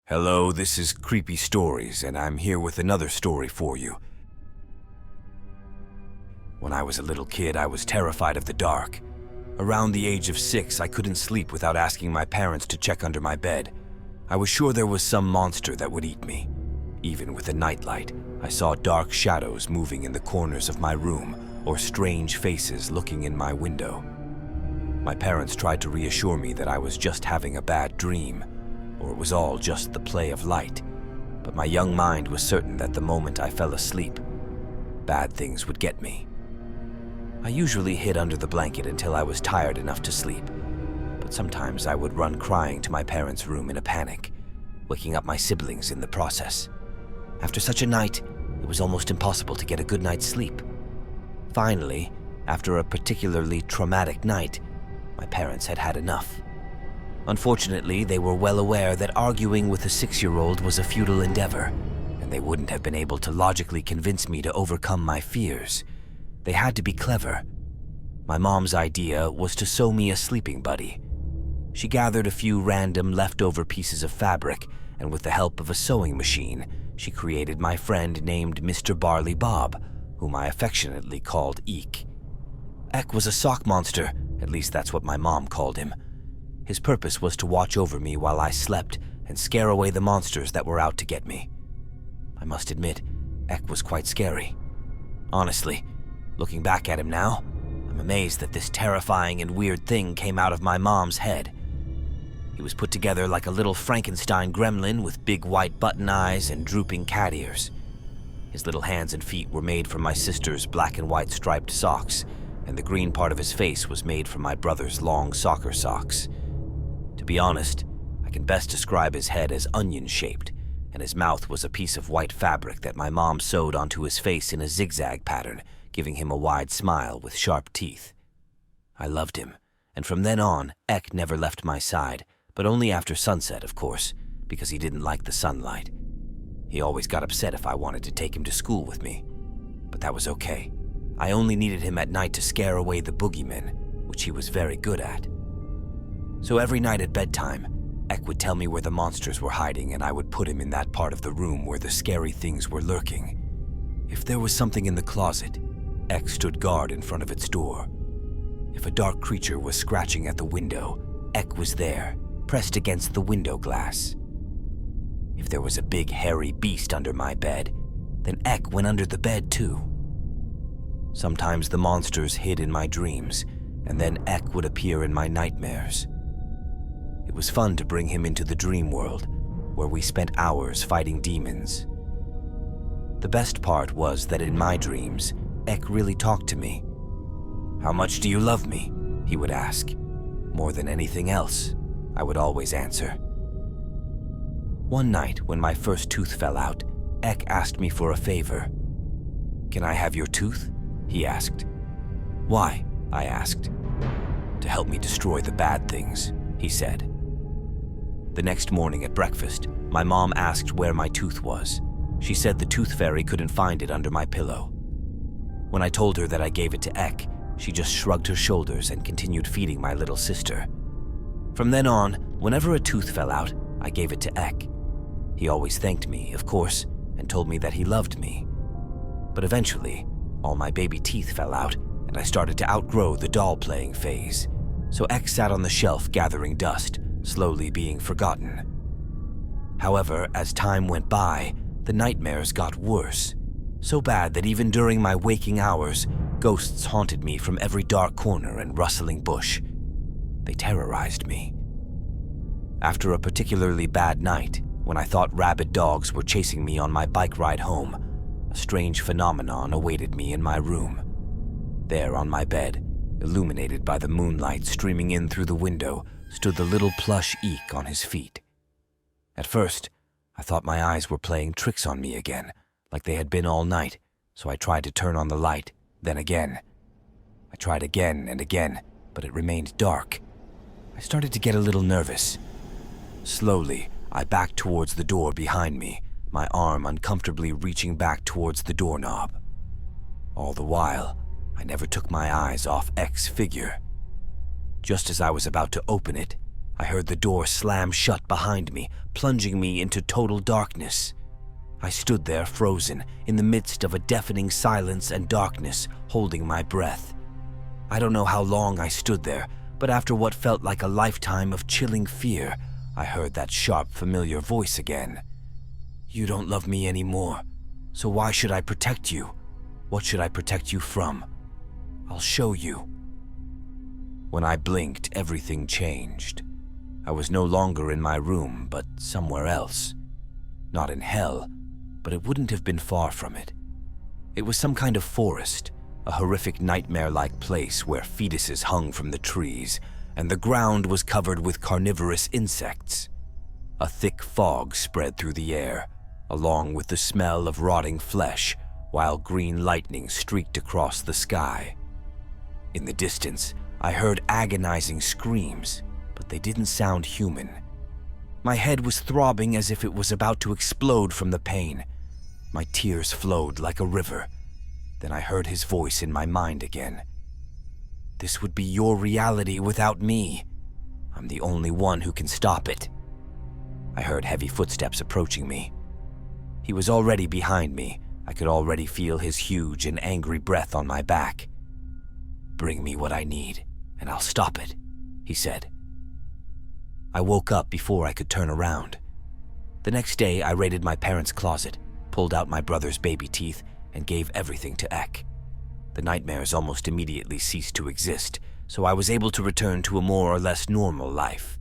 Hello, this is Creepy Stories, and I'm here with another story for you. When I was a little kid, I was terrified of the dark. Around the age of 6, I couldn't sleep without asking my parents to check under my bed. I was sure there was some monster that would eat me. Even with a nightlight, I saw dark shadows moving in the corners of my room, or strange faces looking in my window. My parents tried to reassure me that I was just having a bad dream, or it was all just the play of light, but my young mind was certain that the moment I fell asleep, bad things would get me. I usually hid under the blanket until I was tired enough to sleep, but sometimes I would run crying to my parents' room in a panic, waking up my siblings in the process. After such a night, it was almost impossible to get a good night's sleep. Finally, after a particularly traumatic night, my parents had had enough. Unfortunately, they were well aware that arguing with a 6-year-old was a futile endeavor, and they wouldn't have been able to logically convince me to overcome my fears. They had to be clever. My mom's idea was to sew me a sleeping buddy. She gathered a few random leftover pieces of fabric, and with the help of a sewing machine, she created my friend named Mr. Barley Bob, whom I affectionately called Eek. Eek was a sock monster, at least that's what my mom called him. His purpose was to watch over me while I slept and scare away the monsters that were out to get me. I must admit, Eek was quite scary. Honestly, looking back at him now, I'm amazed that this terrifying and weird thing came out of my mom's head. He was put together like a little Frankenstein gremlin with big white button eyes and drooping cat ears. His little hands and feet were made from my sister's black and white striped socks, and the green part of his face was made from my brother's long soccer socks. To be honest, I can best describe his head as onion-shaped, and his mouth was a piece of white fabric that my mom sewed onto his face in a zigzag pattern, giving him a wide smile with sharp teeth. I loved him, and from then on, Eek never left my side, but only after sunset, of course, because he didn't like the sunlight. He always got upset if I wanted to take him to school with me, but that was okay. I only needed him at night to scare away the boogeymen, which he was very good at. So every night at bedtime, Eek would tell me where the monsters were hiding, and I would put him in that part of the room where the scary things were lurking. If there was something in the closet, Eek stood guard in front of its door. If a dark creature was scratching at the window, Eek was there, pressed against the window glass. If there was a big hairy beast under my bed, then Eek went under the bed too. Sometimes the monsters hid in my dreams, and then Eek would appear in my nightmares. It was fun to bring him into the dream world, where we spent hours fighting demons. The best part was that in my dreams, Eek really talked to me. "How much do you love me?" he would ask. "More than anything else," I would always answer. One night, when my first tooth fell out, Eek asked me for a favor. "Can I have your tooth?" he asked. "Why?" I asked. "To help me destroy the bad things," he said. The next morning at breakfast, my mom asked where my tooth was. She said the tooth fairy couldn't find it under my pillow. When I told her that I gave it to Eek, she just shrugged her shoulders and continued feeding my little sister. From then on, whenever a tooth fell out, I gave it to Eek. He always thanked me, of course, and told me that he loved me. But eventually, all my baby teeth fell out, and I started to outgrow the doll-playing phase. So Eek sat on the shelf gathering dust, slowly being forgotten. However, as time went by, the nightmares got worse. So bad that even during my waking hours, ghosts haunted me from every dark corner and rustling bush. They terrorized me. After a particularly bad night, when I thought rabid dogs were chasing me on my bike ride home, a strange phenomenon awaited me in my room. There on my bed, illuminated by the moonlight streaming in through the window, stood the little plush Eek on his feet. At first, I thought my eyes were playing tricks on me again, like they had been all night, so I tried to turn on the light, then again. I tried again and again, but it remained dark. I started to get a little nervous. Slowly, I backed towards the door behind me, my arm uncomfortably reaching back towards the doorknob. All the while, I never took my eyes off Eek's figure. Just as I was about to open it, I heard the door slam shut behind me, plunging me into total darkness. I stood there frozen, in the midst of a deafening silence and darkness, holding my breath. I don't know how long I stood there, but after what felt like a lifetime of chilling fear, I heard that sharp, familiar voice again. "You don't love me anymore, so why should I protect you? What should I protect you from? I'll show you." When I blinked, everything changed. I was no longer in my room, but somewhere else. Not in hell, but it wouldn't have been far from it. It was some kind of forest, a horrific nightmare-like place where fetuses hung from the trees, and the ground was covered with carnivorous insects. A thick fog spread through the air, along with the smell of rotting flesh, while green lightning streaked across the sky. In the distance, I heard agonizing screams, but they didn't sound human. My head was throbbing as if it was about to explode from the pain. My tears flowed like a river. Then I heard his voice in my mind again. "This would be your reality without me. I'm the only one who can stop it." I heard heavy footsteps approaching me. He was already behind me. I could already feel his huge and angry breath on my back. "Bring me what I need, and I'll stop it," he said. I woke up before I could turn around. The next day, I raided my parents' closet, pulled out my brother's baby teeth, and gave everything to Ek. The nightmares almost immediately ceased to exist, so I was able to return to a more or less normal life.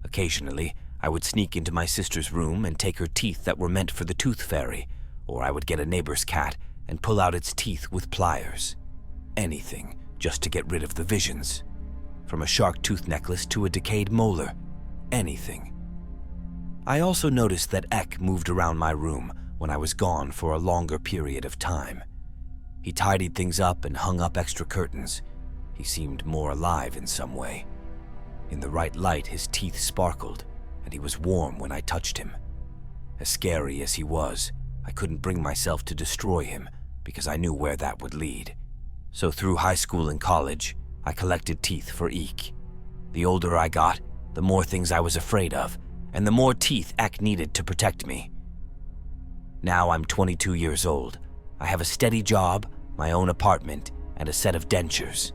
Occasionally, I would sneak into my sister's room and take her teeth that were meant for the tooth fairy, or I would get a neighbor's cat and pull out its teeth with pliers. Anything, just to get rid of the visions. From a shark tooth necklace to a decayed molar. Anything. I also noticed that Ek moved around my room when I was gone for a longer period of time. He tidied things up and hung up extra curtains. He seemed more alive in some way. In the right light, his teeth sparkled, and he was warm when I touched him. As scary as he was, I couldn't bring myself to destroy him because I knew where that would lead. So through high school and college, I collected teeth for Eek. The older I got, the more things I was afraid of, and the more teeth Ek needed to protect me. Now I'm 22 years old. I have a steady job, my own apartment, and a set of dentures.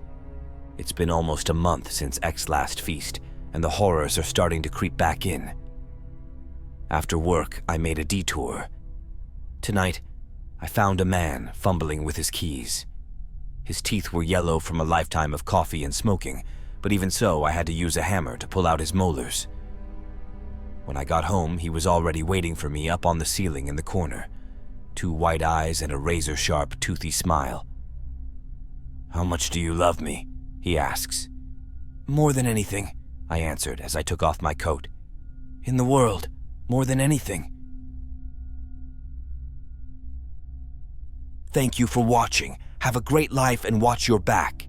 It's been almost a month since Ek's last feast, and the horrors are starting to creep back in. After work, I made a detour. Tonight, I found a man fumbling with his keys. His teeth were yellow from a lifetime of coffee and smoking, but even so, I had to use a hammer to pull out his molars. When I got home, he was already waiting for me up on the ceiling in the corner. 2 white eyes and a razor-sharp, toothy smile. "How much do you love me?" he asks. "More than anything," I answered as I took off my coat. "In the world, more than anything." Thank you for watching. Have a great life and watch your back.